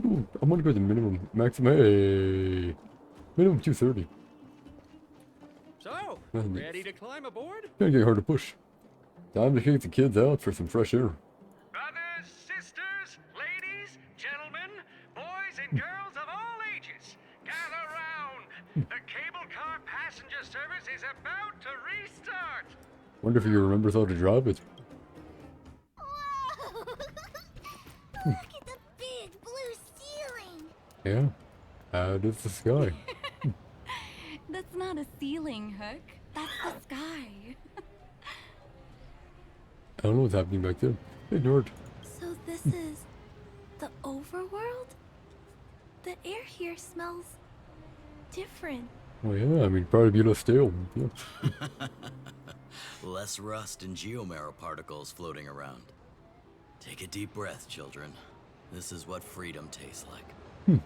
Ooh, I'm gonna go with the minimum. Maximum. Hey! Minimum 230. So, ready to climb aboard? Gonna get hard to push. Time to kick the kids out for some fresh air. Brothers, sisters, ladies, gentlemen, boys and girls of all ages, gather round. The cable car passenger service is about to restart. Wonder if he remembers how to drive it. Whoa! Look at the big blue ceiling. Yeah. It's the sky. That's not a ceiling, Hook. That's the sky. I don't know what's happening back there. Ignored. So this is the overworld? The air here smells different. Oh yeah, I mean, probably be less stale. Yeah. Less rust and geomarrow particles floating around. Take a deep breath, children. This is what freedom tastes like.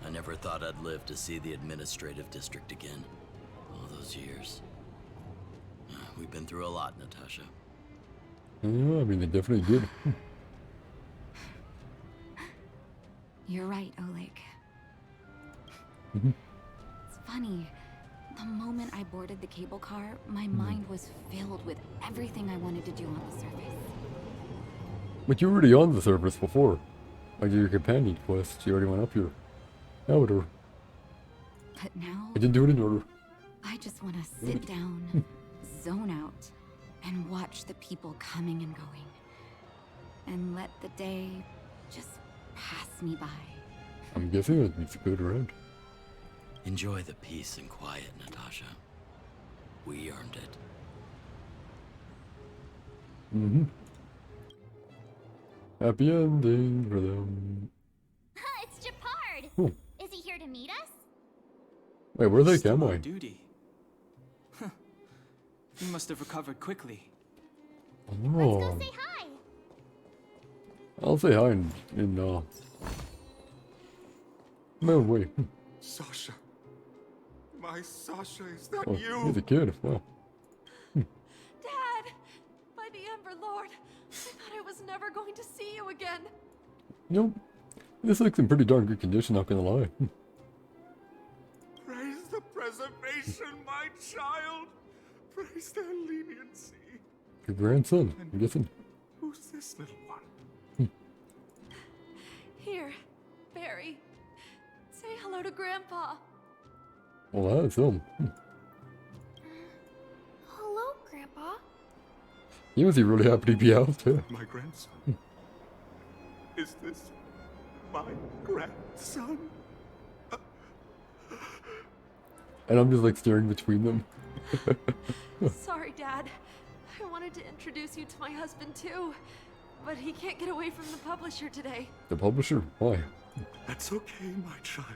I never thought I'd live to see the administrative district again. All those years. We've been through a lot, Natasha. Yeah, I mean, they definitely did. You're right, Oleg. It's funny. The moment I boarded the cable car, my mind was filled with everything I wanted to do on the surface. But you were already on the surface before. Like your companion quest, you already went up here. However, But now, I didn't do it in order. I just want to sit down, zone out, and watch the people coming and going. And let the day just pass me by. I'm guessing that means good around. Enjoy the peace and quiet, Natasha. We earned it. Happy ending for them. It's Japard. Oh. Is he here to meet us? Wait, where they Still am on I? duty. Huh. You must have recovered quickly. Let's Oh, go say hi. I'll say hi in no way. Sasha. My Sasha, is that Oh, you? he's a kid. Wow. Dad! By the Ember Lord, I thought I was never going to see you again. Nope. This looks in pretty darn good condition, not gonna lie. Praise the preservation, my child. Praise their leniency. Your grandson, I'm guessing. Who's this little one? Here, Barry. Say hello to Grandpa. Well, that's him. Hello, Grandpa. He must be really happy to be out there. My grandson. Is this my grandson? And I'm just like staring between them. Sorry, Dad. I wanted to introduce you to my husband, too. But he can't get away from the publisher today. The publisher? Why? That's okay, my child.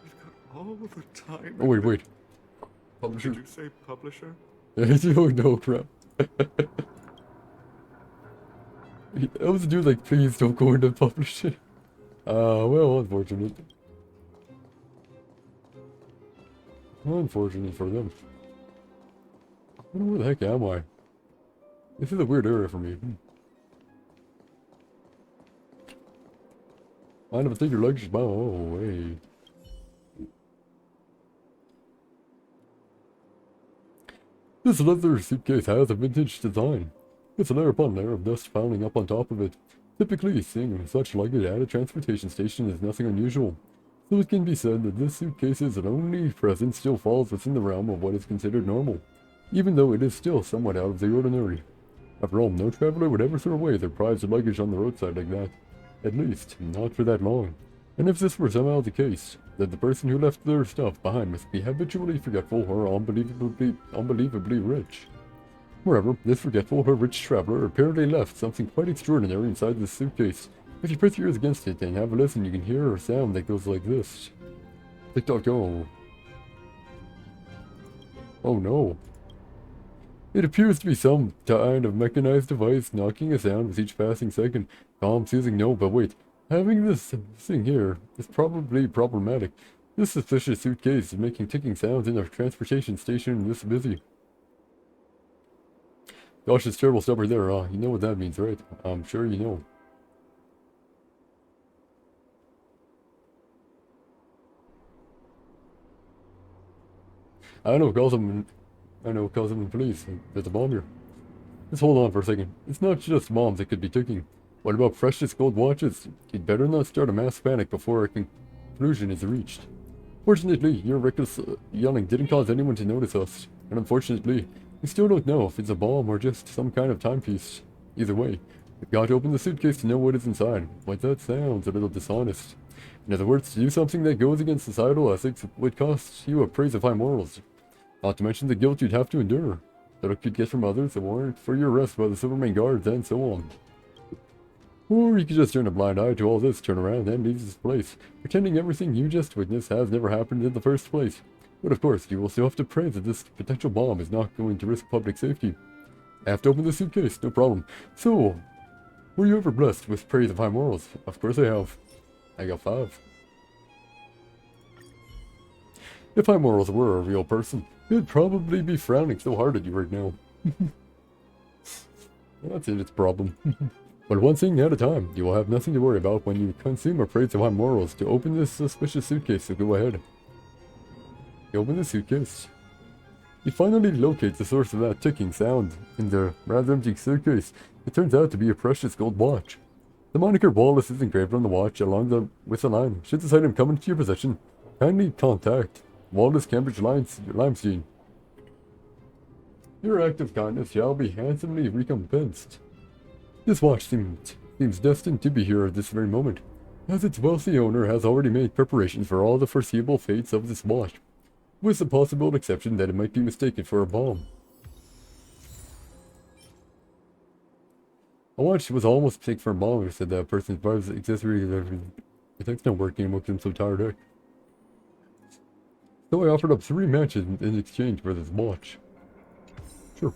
We've got all the time. Oh, wait. Publisher? Did you say publisher? Oh, no, crap. I was dude like, please don't go into publishing. Well, unfortunate. Unfortunate for them. I don't know where the heck am I? This is a weird area for me. Mind if I take your luggage? Oh, hey. This leather suitcase has a vintage design. It's layer upon layer of dust piling up on top of it. Typically, seeing such luggage at a transportation station is nothing unusual. So it can be said that this suitcase's only presence still falls within the realm of what is considered normal, even though it is still somewhat out of the ordinary. After all, no traveler would ever throw away their prized luggage on the roadside like that. At least, not for that long. And if this were somehow the case, then the person who left their stuff behind must be habitually forgetful or unbelievably rich. Moreover, this forgetful or rich traveler apparently left something quite extraordinary inside this suitcase. If you press your ears against it and have a listen, you can hear a sound that goes like this. Tick-tock-go. Oh no. It appears to be some kind of mechanized device knocking a sound with each passing second. Calm, soothing, no, but wait. Having this thing here is probably problematic. This suspicious suitcase is making ticking sounds in a transportation station this busy. Gosh, it's terrible stuff right there, huh? You know what that means, right? I'm sure you know. I know, call them. I know, call them the police. There's a bomb here. Just hold on for a second. It's not just bombs that could be ticking. What about precious gold watches? You'd better not start a mass panic before a conclusion is reached. Fortunately, your reckless yelling didn't cause anyone to notice us. And unfortunately, we still don't know if it's a bomb or just some kind of timepiece. Either way, we've got to open the suitcase to know what is inside. But that sounds a little dishonest. In other words, to do something that goes against societal ethics would cost you a praise of high morals. Not to mention the guilt you'd have to endure. That it could get from others, a warrant for your arrest by the Silvermane guards, and so on. Or you could just turn a blind eye to all this, turn around, and leave this place, pretending everything you just witnessed has never happened in the first place. But of course, you will still have to pray that this potential bomb is not going to risk public safety. I have to open the suitcase, no problem. So, were you ever blessed with praise of high morals? Of course I have. I got 5. If high morals were a real person, it'd probably be frowning so hard at you right now. That's its problem. But one thing at a time, you will have nothing to worry about when you consume a praise of high morals to open this suspicious suitcase, so go ahead. You open the suitcase. You finally locate the source of that ticking sound in the rather empty suitcase. It turns out to be a precious gold watch. The moniker Wallace is engraved on the watch along with the line. Should this item come into your possession, kindly contact Wallace Cambridge Limestein. Your act of kindness shall be handsomely recompensed. This watch seems destined to be here at this very moment, as its wealthy owner has already made preparations for all the foreseeable fates of this watch, with the possible exception that it might be mistaken for a bomb. A watch was almost mistaken for a bomb, said that person's brother's accessory. The tech's not working, what I'm so tired of. So I offered up 3 matches in exchange for this watch. Sure.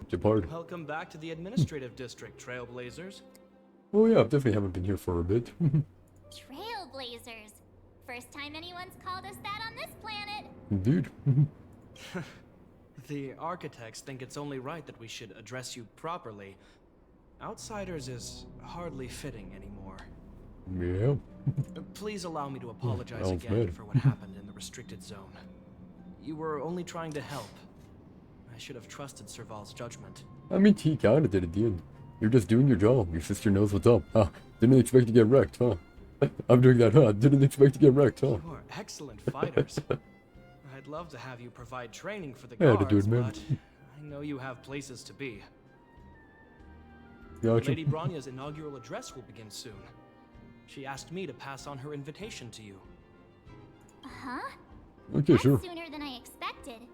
Depart. Welcome back to the administrative district, Trailblazers. Oh yeah, I definitely haven't been here for a bit. Trailblazers. First time anyone's called us that on this planet. Indeed. The architects think it's only right that we should address you properly. Outsiders is hardly fitting anymore. Yeah. Please allow me to apologize sounds again bad. for what happened in the restricted zone. You were only trying to help. I should have trusted Serval's judgment. I mean, he kinda did at the end. You're just doing your job. Your sister knows what's up. Huh? Didn't expect to get wrecked, huh? I'm doing that, huh? Didn't expect to get wrecked, huh? You are excellent fighters. I'd love to have you provide training for the Yeah, guards, to do it, man. but I know you have places to be. Gotcha. Lady Bronya's inaugural address will begin soon. She asked me to pass on her invitation to you. Huh? Okay, That's sure. sooner than I expected.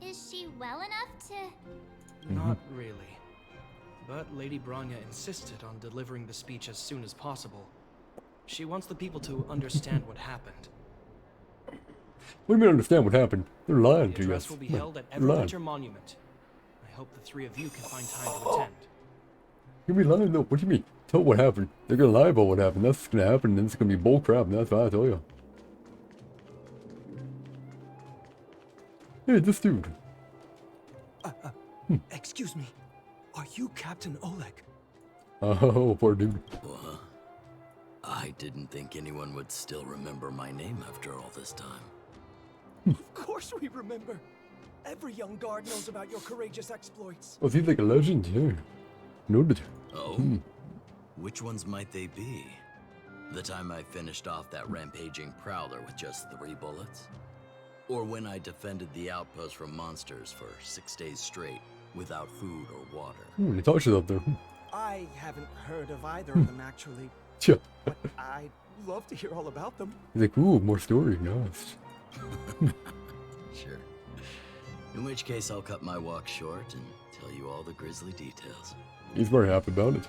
Is she well enough to... Not really. But Lady Bronya insisted on delivering the speech as soon as possible. She wants the people to understand what happened. What do you mean understand what happened? They're lying The to you. address will be held at They're lying. Everwinter Monument. I hope the 3 of you can find time to attend. You're gonna be lying though. What do you mean? Tell what happened. They're gonna lie about what happened. That's gonna happen, and then it's gonna be bull crap, and that's what I tell you. Hey, this dude. Excuse me. Are you Captain Oleg? Oh, poor dude. What? I didn't think anyone would still remember my name after all this time. Of course we remember. Every young guard knows about your courageous exploits. Oh, he's like a legend, yeah. Noted. Oh? Which ones might they be? The time I finished off that rampaging prowler with just 3 bullets? Or when I defended the outpost from monsters for 6 days straight without food or water? He talks it up there. I haven't heard of either of them actually, Yeah. but I'd love to hear all about them. He's like, ooh, more story. Nice. Sure. In which case I'll cut my walk short and tell you all the grisly details. He's very happy about it.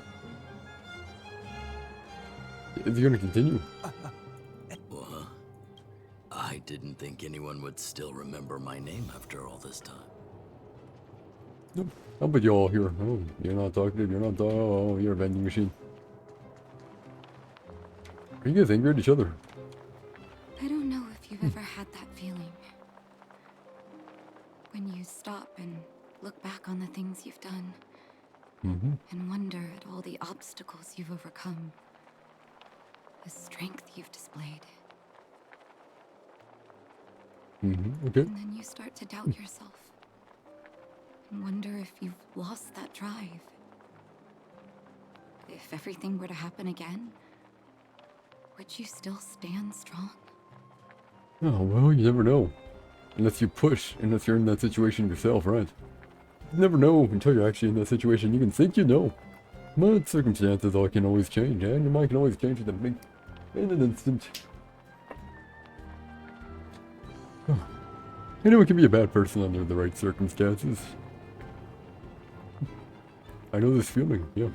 Is he gonna continue? What? I didn't think anyone would still remember my name after all this time. Nope. How about y'all here? Oh, you're not talkative, you're not oh, you're a vending machine. Are you guys angry at each other? I don't know if you've ever had that feeling. When you stop and look back on the things you've done. And wonder at all the obstacles you've overcome. The strength you've displayed. Okay. And then you start to doubt yourself. And wonder if you've lost that drive. If everything were to happen again, would you still stand strong? Oh, well, you never know. Unless you push, unless you're in that situation yourself, right? You never know until you're actually in that situation. You can think you know. But circumstances all can always change, and your mind can always change in an instant. Anyone can be a bad person under the right circumstances. I know this feeling, yeah.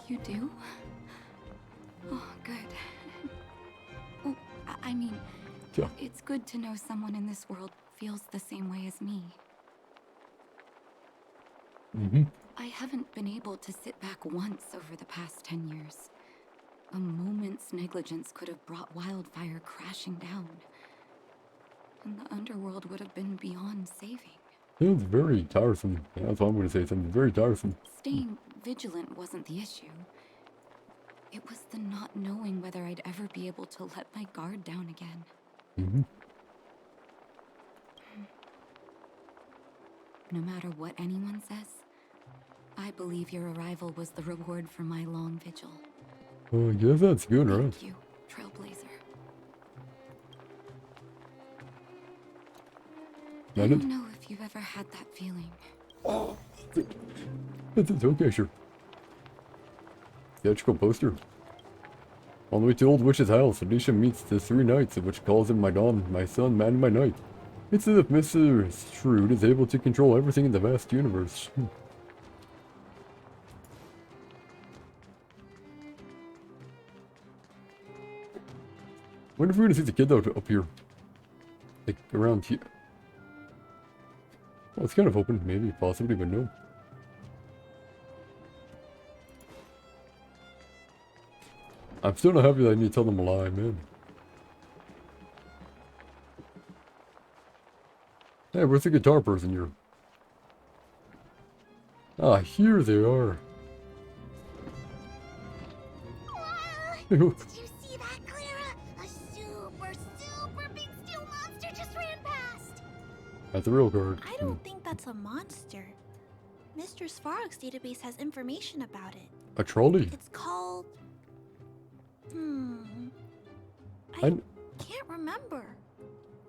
You do? Oh, good. Oh, I mean, Yeah. it's good to know someone in this world feels the same way as me. I haven't been able to sit back once over the past 10 years. A moment's negligence could have brought wildfire crashing down. And the underworld would have been beyond saving. It's very tiresome. That's what I'm going to say. Something very tiresome. Staying vigilant wasn't the issue. It was the not knowing whether I'd ever be able to let my guard down again. No matter what anyone says, I believe your arrival was the reward for my long vigil. Oh, yeah, that's good, right? Thank you, Trailblazer. I don't know if you've ever had that feeling. It's okay, sure. Theatrical poster. On the way to Old Witch's house, Alicia meets the three knights, of which calls him my dawn, my sun, man, and my night. It's as if Mr. Shrewd is able to control everything in the vast universe. Wonder if we're gonna see the kid out up here. Like, around here. Well, it's kind of open, maybe, possibly, but no. I'm still not happy that I need to tell them a lie, man. Hey, where's the guitar person here? Ah, here they are. Did you see that, Clara? A super big steel monster just ran past. That's the real card. I don't think that's a monster. Mr. Svarog's database has information about it. A trolley? It's called... I can't remember.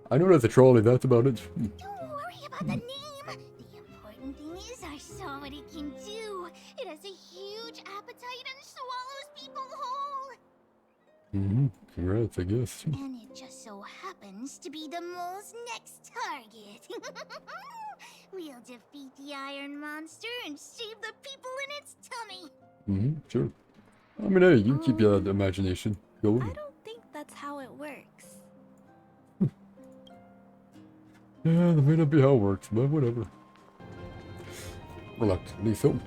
I know that's a trolley, that's about it. Don't worry about the name. The important thing is I saw what it can do. It has a huge appetite and swallows people whole. Congrats, I guess. And it just so happens to be the mole's next target. We'll defeat the iron monster and save the people in its tummy. Sure. I mean, hey, you keep your imagination going. I don't think that's how it works. Yeah, that may not be how it works, but whatever. Reluctantly so.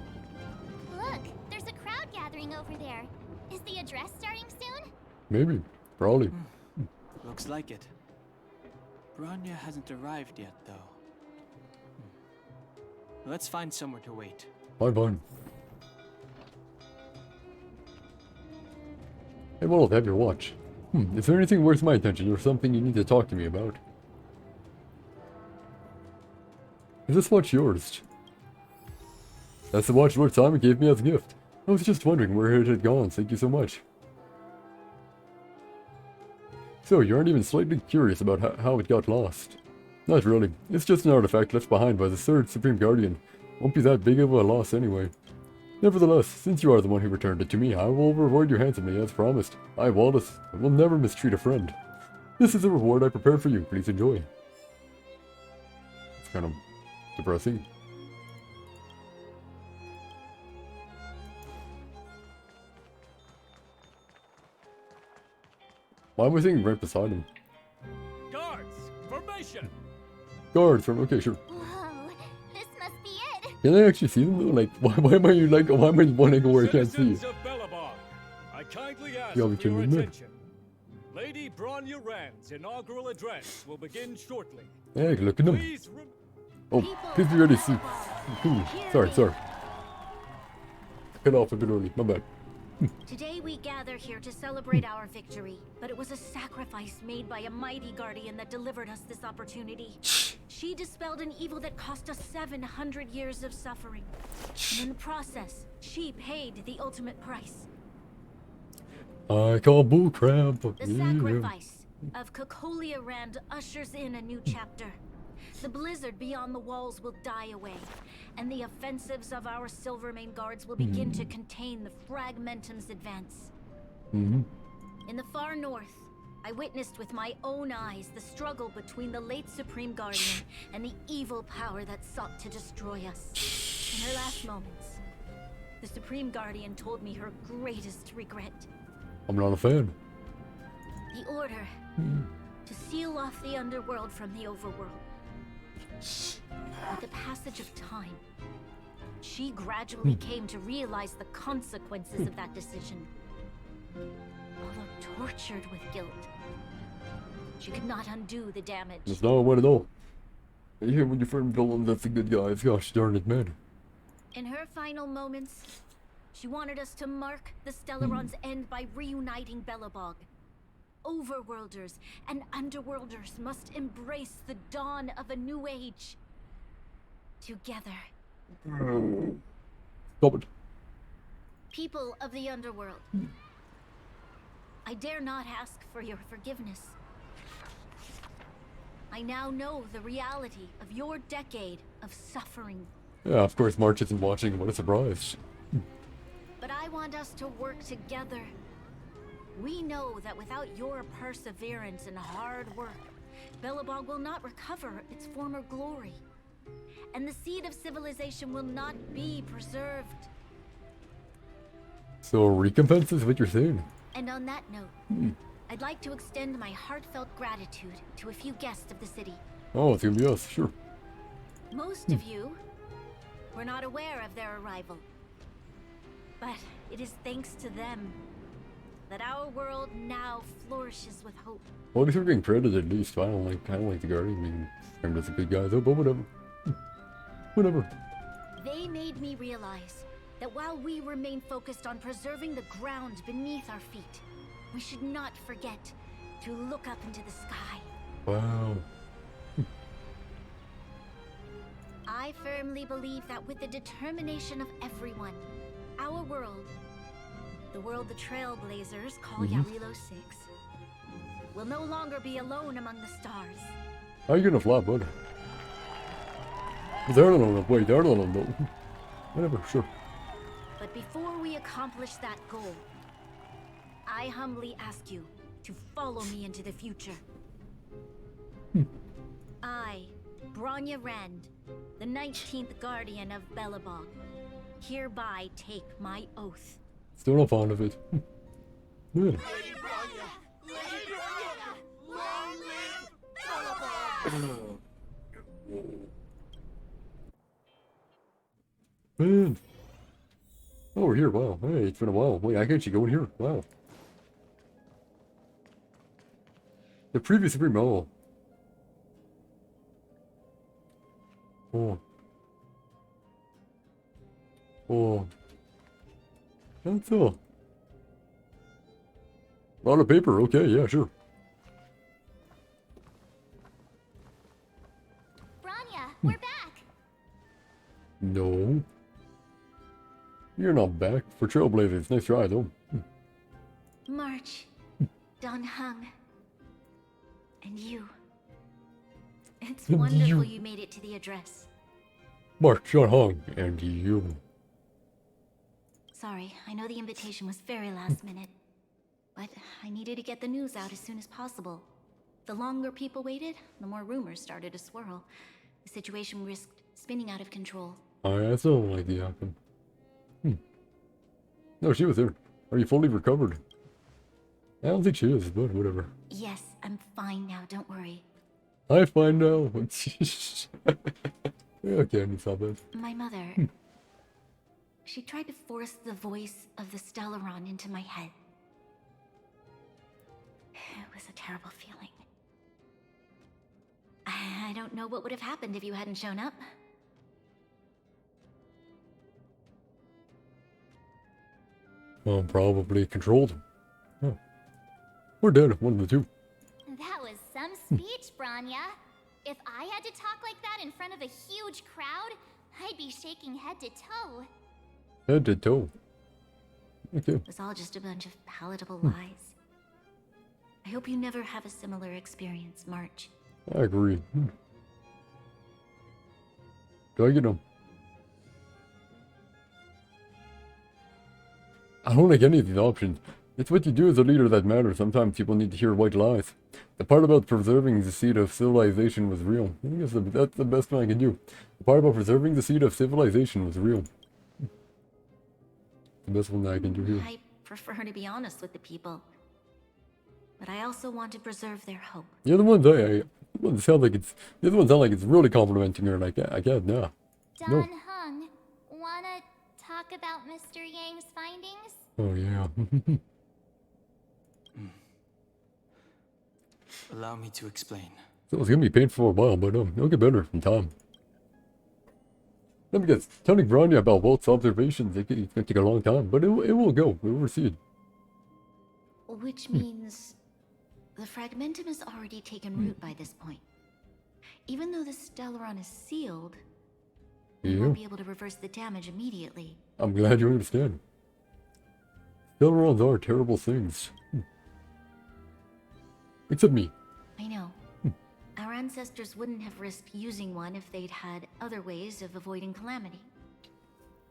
Look, there's a crowd gathering over there. Is the address starting soon? Maybe. Probably. Looks like it. Bronya hasn't arrived yet, though. Let's find somewhere to wait. Fine. Hey, well, have your watch. Is there anything worth my attention or something you need to talk to me about? Is this watch yours? That's the watch Lord Simon gave me as a gift. I was just wondering where it had gone. Thank you so much. So, you aren't even slightly curious about how it got lost? Not really. It's just an artifact left behind by the third Supreme Guardian. Won't be that big of a loss anyway. Nevertheless, since you are the one who returned it to me, I will reward you handsomely as promised. I, Wallace, will never mistreat a friend. This is the reward I prepared for you. Please enjoy. It's kind of depressing. Why am I sitting right beside him? Guards, formation. Guards from, okay, sure. Whoa, this must be it. Can I actually see them though? Like, why am I wanting to where I can't see? Citizens of Bellabog, I kindly ask Yeah, for we can your admit. attention. Lady Bronya Rand's inaugural address will begin shortly. Hey, look at them. Please Oh, please be ready to see. Sorry. Cut off a bit early. My bad. Today we gather here to celebrate our victory, but it was a sacrifice made by a mighty guardian that delivered us this opportunity. She dispelled an evil that cost us 700 years of suffering. And in the process, she paid the ultimate price. I call bullcrap. The sacrifice of Cocolia Rand ushers in a new chapter. The blizzard beyond the walls will die away, and the offensives of our Silvermane guards will begin to contain the Fragmentum's advance. In the far north, I witnessed with my own eyes the struggle between the late Supreme Guardian and the evil power that sought to destroy us. In her last moments, the Supreme Guardian told me her greatest regret. I'm not a fan. The order to seal off the underworld from the overworld. With the passage of time, she gradually came to realize the consequences of that decision. Although tortured with guilt, she could not undo the damage. That's not a way to know. You hear when your friend villain that's a good guy, gosh darn it, man. In her final moments, she wanted us to mark the Stellaron's end by reuniting Belobog. Overworlders and underworlders must embrace the dawn of a new age. Together. Stop it. People of the underworld, I dare not ask for your forgiveness. I now know the reality of your decade of suffering. Yeah, of course March isn't watching, what a surprise. But I want us to work together. We know that without your perseverance and hard work, Belobog will not recover its former glory. And the seed of civilization will not be preserved. So recompense is what you're saying? And on that note, I'd like to extend my heartfelt gratitude to a few guests of the city. Oh, it's gonna be us, sure. Most of you were not aware of their arrival. But it is thanks to them that our world now flourishes with hope. Well, at least we're getting credited at least. I don't like the Guardian. I mean, framed as a good guy though, but whatever. Whatever. They made me realize that while we remain focused on preserving the ground beneath our feet, we should not forget to look up into the sky. Wow. I firmly believe that with the determination of everyone, our world, the world the Trailblazers call Yarilo 6, will no longer be alone among the stars. How are you gonna fly, bud? There, no, wait, there, no. Whatever, sure. But before we accomplish that goal, I humbly ask you to follow me into the future. I, Bronya Rand, the 19th Guardian of Belobog, hereby take my oath. Still not fond of it. Yeah. Lady Bronya! Lady Bronya! Long live Belobog! Man. Oh, we're here. Wow. Hey, it's been a while. Wait, I can actually go in here. Wow. The previous agreement. Oh. Oh. That's a lot of paper. Okay, yeah, sure. Bronya, we're back. No. You're not back. For Trailblazers. Nice try, though. March, Don Hung, and you. It's wonderful you made it to the address. Mark, John Hong, and you. Sorry, I know the invitation was very last minute, but I needed to get the news out as soon as possible. The longer people waited, the more rumors started to swirl. The situation risked spinning out of control. I still don't like the outcome. No, she was there. Are you fully recovered? I don't think she is, but whatever. Yes, I'm fine now, don't worry. I find now. Okay, I need to stop it. My mother, she tried to force the voice of the Stellaron into my head. It was a terrible feeling. I don't know what would have happened if you hadn't shown up. Well, probably controlled. Oh. Or dead, one of the two. That was some speech, Branya. If I had to talk like that in front of a huge crowd, I'd be shaking head to toe. Head to toe. Okay. It was all just a bunch of palatable lies. I hope you never have a similar experience, March. I agree. Do I get them? I don't like any of these options. It's what you do as a leader that matters. Sometimes people need to hear white lies. The part about preserving the seed of civilization was real. I think that's the best thing I can do. The part about preserving the seed of civilization was real. The best one that I can do here. I prefer to be honest with the people. But I also want to preserve their hope. The other ones, the ones sound like it's really complimenting her. Like, I can't, nah. Don No. Hung, wanna talk about Mr. Yang's findings? Oh, yeah. Allow me to explain. So it's gonna be painful for a while, but it'll get better in time. Let me guess. Telling Branya about Walt's observations, it's gonna take a long time, but it will go. We'll recede. Which means the fragmentum has already taken root by this point. Even though the Stellaron is sealed, we won't be able to reverse the damage immediately. I'm glad you understand. Stellarons are terrible things. Except me. I know. Our ancestors wouldn't have risked using one if they'd had other ways of avoiding calamity.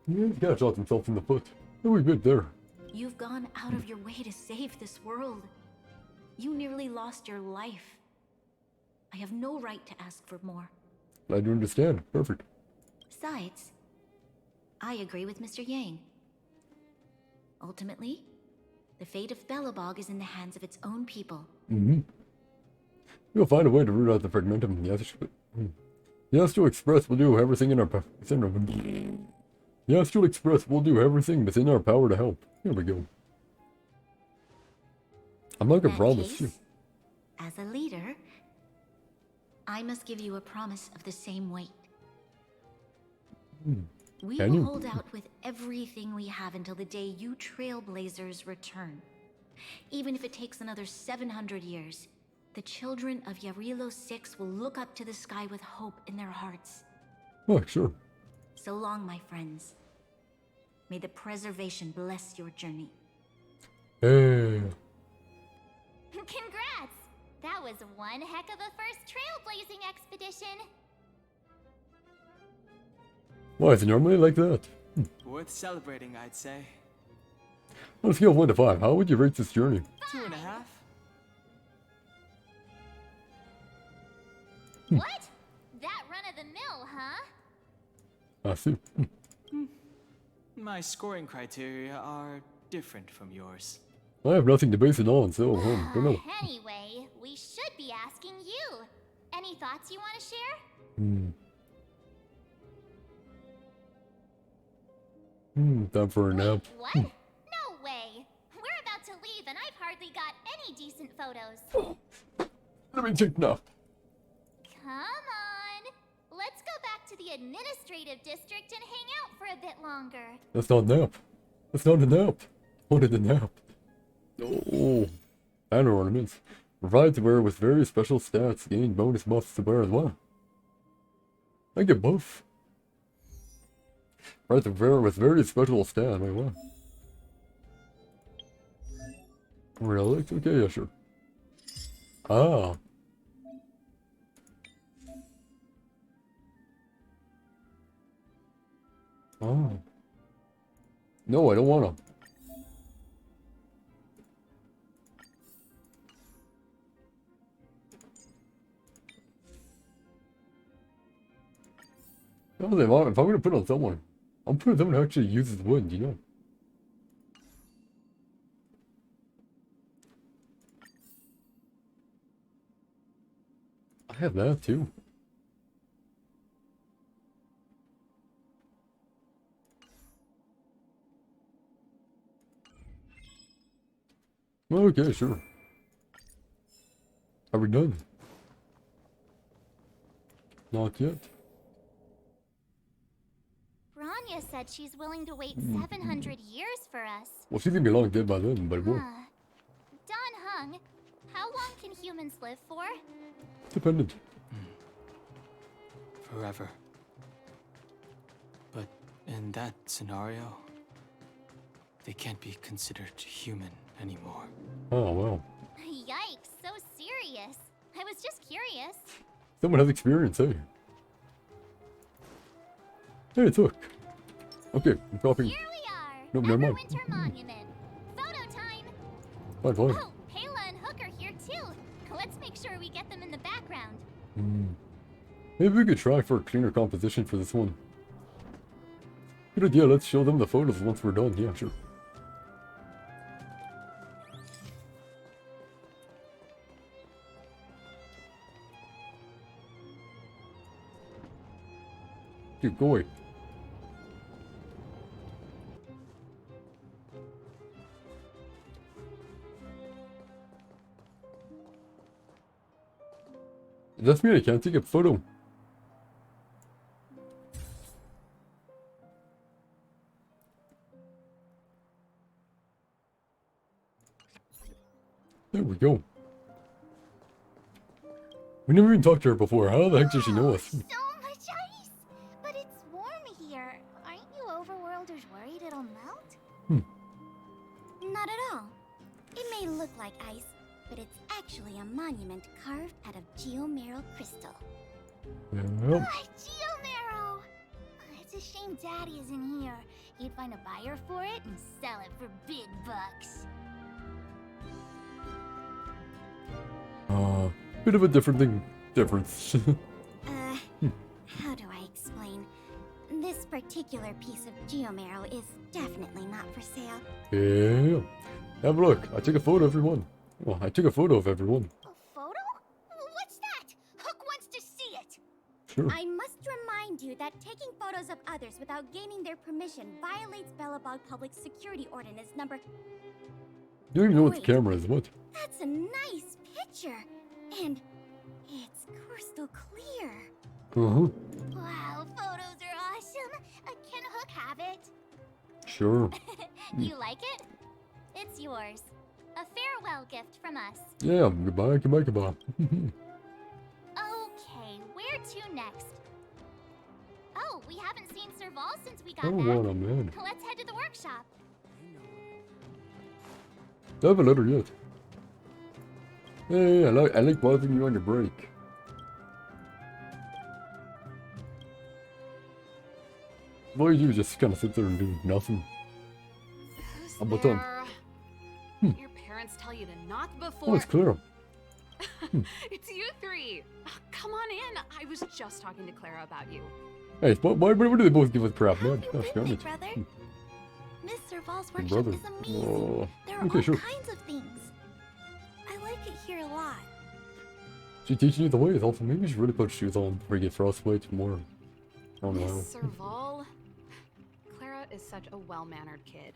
Yeah, he's gotta shot himself in the foot. He'll be good there. You've gone out of your way to save this world. You nearly lost your life. I have no right to ask for more. Glad you understand. Perfect. Besides, I agree with Mr. Yang. Ultimately, the fate of Belobog is in the hands of its own people. We'll find a way to root out the fragmentum. The Astral Express will do everything in our power. The Astral Express will do everything within our power to help. Here we go. I'm not gonna promise you. As a leader, I must give you a promise of the same weight. We will hold out with everything we have until the day you Trailblazers return. Even if it takes another 700 years, the children of Yarilo 6 will look up to the sky with hope in their hearts. Oh, sure. So long, my friends. May the preservation bless your journey. Hey. Congrats! That was one heck of a first trailblazing expedition. Why is it normally like that? Worth celebrating, I'd say. On a scale of 1 to 5, how would you rate this journey? 2.5. What? That run-of-the-mill, huh? I see. My scoring criteria are different from yours. I have nothing to base it on, so don't know. Anyway, we should be asking you. Any thoughts you want to share? Time for a nap. What? No way. We're about to leave and I've hardly got any decent photos. Let me take a nap. Come on. Let's go back to the administrative district and hang out for a bit longer. That's not a nap. That's not a nap. What is a nap? Oh. Banner ornaments. Provide to wear with various special stats. Gain bonus buffs to wear as well. I get buff. Right to wear with various special stats. Wait, what? Relics? Okay, yeah, sure. Ah. Oh. No, I don't want to. No, if I'm going to put it on someone, I'm putting someone who actually uses wood, you know? I have that too. Okay, sure. Are we done? Not yet. Branya said she's willing to wait 700 years for us. Well, she's gonna be long dead by then, but what? Don Hung, how long can humans live for? Dependent. Forever. But in that scenario, they can't be considered human anymore. Oh, well. Yikes, so serious. I was just curious. Someone has experience, hey? Hey, it's Hook. Okay, I'm copying. Here we are. Nope, never mind. Winter Monument. Photo time. Fine, fine. Oh, Payla and Hook are here too. Let's make sure we get them in the background. Maybe we could try for a cleaner composition for this one. Good idea, let's show them the photos once we're done. Yeah, sure. Dude, go away. Does that mean I can't take a photo? There we go. We never even talked to her before. How the heck does she know us? So much ice! But it's warm here. Aren't you overworlders worried it'll melt? Not at all. It may look like ice, but it's actually a monument carved out of geomeral crystal. Yeah. Geomarrow! It's a shame Daddy isn't here. He'd find a buyer for it and sell it for big bucks. Bit of a difference. How do I explain? This particular piece of geomarrow is definitely not for sale. Yeah. Have a look. I took a photo of everyone. Well, I took a photo of everyone. A photo? What's that? Hook wants to see it! Sure. I must remind you that taking photos of others without gaining their permission violates Belobog Public Security Ordinance number... You don't even know what the camera is, what? That's a nice picture. And it's crystal clear. Uh-huh. Wow, photos are awesome. Can Hook have it? Sure. You like it? It's yours. A farewell gift from us. Yeah, goodbye. Okay, where to next? Oh, we haven't seen Serval since we got Oh, back. what a man. Let's head to the workshop. I haven't let her yet. Hey, I like bothering you on your break. What you just kind of sit there and do nothing. Who's I'm done. Your parents tell you to knock before. Oh, it's Clara. It's you three. Come on in. I was just talking to Clara about you. Hey, why do they both give us crap, man? Gosh darn it. Brother? Miss Serval's My workshop brother. is amazing. Oh, There are okay, all sure. kinds of things. I like it here a lot. She's teaching you the ways. Also, maybe you should really put shoes on before you get frostbite more. I don't know. Miss Serval? Clara is such a well-mannered kid.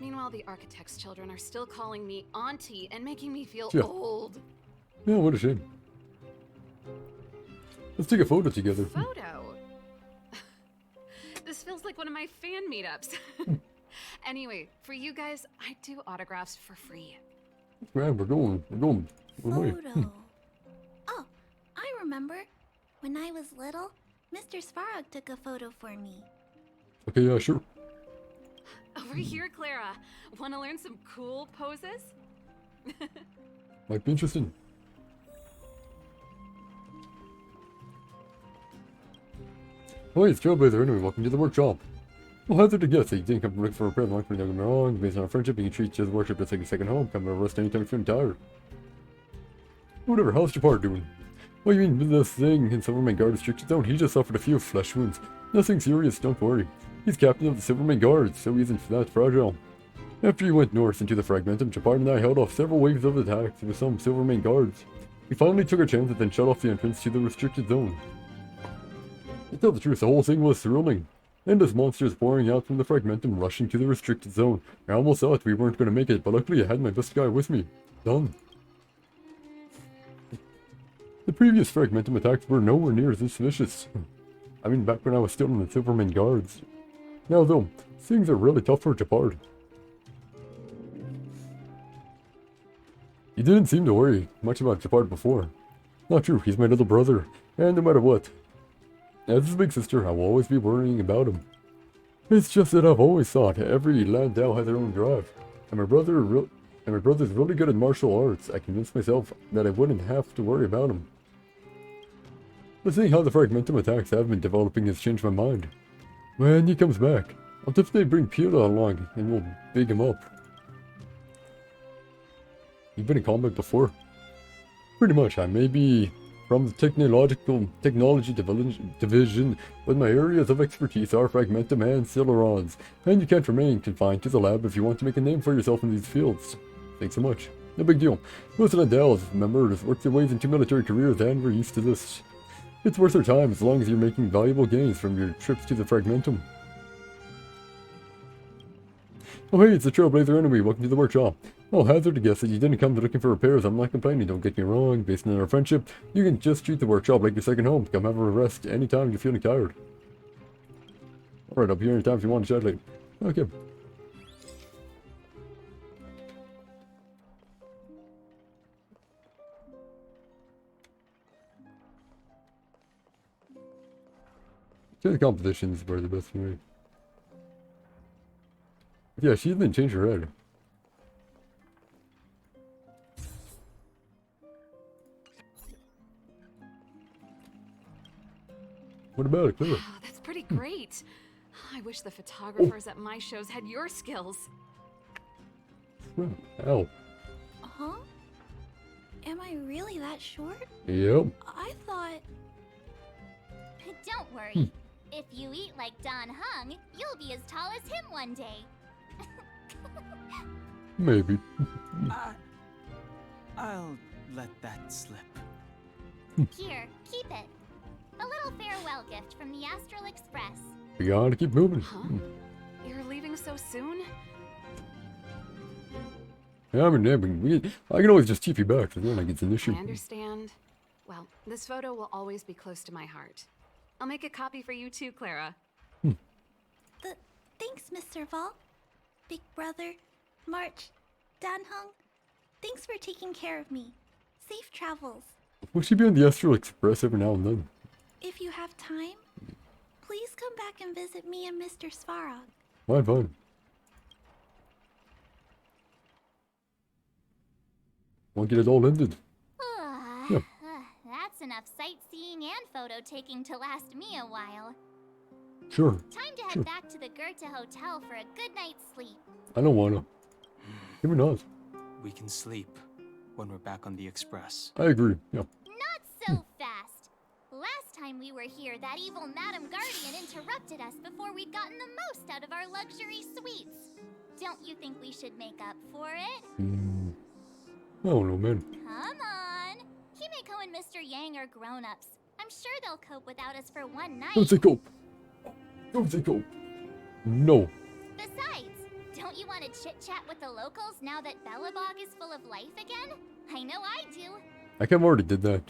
Meanwhile, the architect's children are still calling me auntie and making me feel Yeah. old. Yeah, what a shame. Let's take a photo together. Photo? This feels like one of my fan meetups. Anyway, for you guys, I do autographs for free. Man, we're going away. Photo. Oh, I remember. When I was little, Mr. Svarog took a photo for me. Okay, yeah, sure. Over here, Clara. Want to learn some cool poses? Might be interesting. Oh, hey, it's Trailblazer anyway. Welcome to the workshop. Well, hazard to guess that you didn't come looking for a present. Don't get me wrong. Based on our friendship, you can treat each other's workshop just like a second home. Come over us anytime you're feeling tired. Whatever, how's your part doing? What do you mean, this thing in Silverman Guard restricted zone? He just suffered a few flesh wounds. Nothing serious, don't worry. He's captain of the Silverman Guard, so he isn't that fragile. After he went north into the Fragmentum, Japard and I held off several waves of attacks with some Silverman Guards. We finally took our chance and then shut off the entrance to the restricted zone. To tell the truth, the whole thing was thrilling. Endless monsters pouring out from the Fragmentum, rushing to the restricted zone. I almost thought we weren't going to make it, but luckily I had my best guy with me. Done. The previous Fragmentum attacks were nowhere near as vicious. I mean, back when I was still in the Silverman Guards. Now though, things are really tough for Japard. He didn't seem to worry much about Japard before. Not true, he's my little brother, and no matter what, as his big sister, I will always be worrying about him. It's just that I've always thought every Landau has their own drive, and my brother's really good at martial arts. I convinced myself that I wouldn't have to worry about him. But seeing how the fragmentum attacks have been developing has changed my mind. When he comes back, I'll definitely bring Pila along, and we'll big him up. You've been in combat before? Pretty much, I may be from the technology division, but my areas of expertise are fragmentum and Celerons, and you can't remain confined to the lab if you want to make a name for yourself in these fields. Thanks so much. No big deal. Most of Landau's members work their ways into military careers, and we're used to this. It's worth their time as long as you're making valuable gains from your trips to the fragmentum. Oh hey, it's the Trailblazer enemy. Welcome to the workshop. I'll hazard to guess that you didn't come looking for repairs. I'm not complaining, don't get me wrong. Based on our friendship, you can just treat the workshop like your second home. Come have a rest anytime you're feeling tired. Alright, I'll be here anytime if you want to chat later. Okay. The competitions are the best for me. Yeah, she didn't change her head. What about it, Clara? Wow, that's pretty great. I wish the photographers at my shows had your skills. Ow. Huh? Am I really that short? Yep. I thought... Don't worry. If you eat like Don Hung, you'll be as tall as him one day. Maybe. I'll let that slip. Here, keep it. A little farewell gift from the Astral Express. We gotta keep moving. Huh? You're leaving so soon? Yeah, I mean, I can always just TP you back, so then like it's an issue. I understand. Well, this photo will always be close to my heart. I'll make a copy for you too, Clara. Thanks, Mr. Vol. Big Brother, March, Danhung. Thanks for taking care of me. Safe travels. Will she be on the Astral Express every now and then? If you have time, please come back and visit me and Mr. Svarog. Fine. Won't get it all ended. Yeah. That's enough sightseeing and photo taking to last me a while. Sure. Time to head back to the Goethe Hotel for a good night's sleep. I don't wanna. Maybe not. We can sleep when we're back on the Express. I agree, yeah. Not so fast. Last time we were here, that evil Madam Guardian interrupted us before we'd gotten the most out of our luxury suites. Don't you think we should make up for it? I don't know, man. Come on. Himeko and Mr. Yang are grown-ups. I'm sure they'll cope without us for one night. Don't say cope. Don't say cope. No. Besides, don't you want to chit-chat with the locals now that Belobog is full of life again? I know I do. I kind of already did that.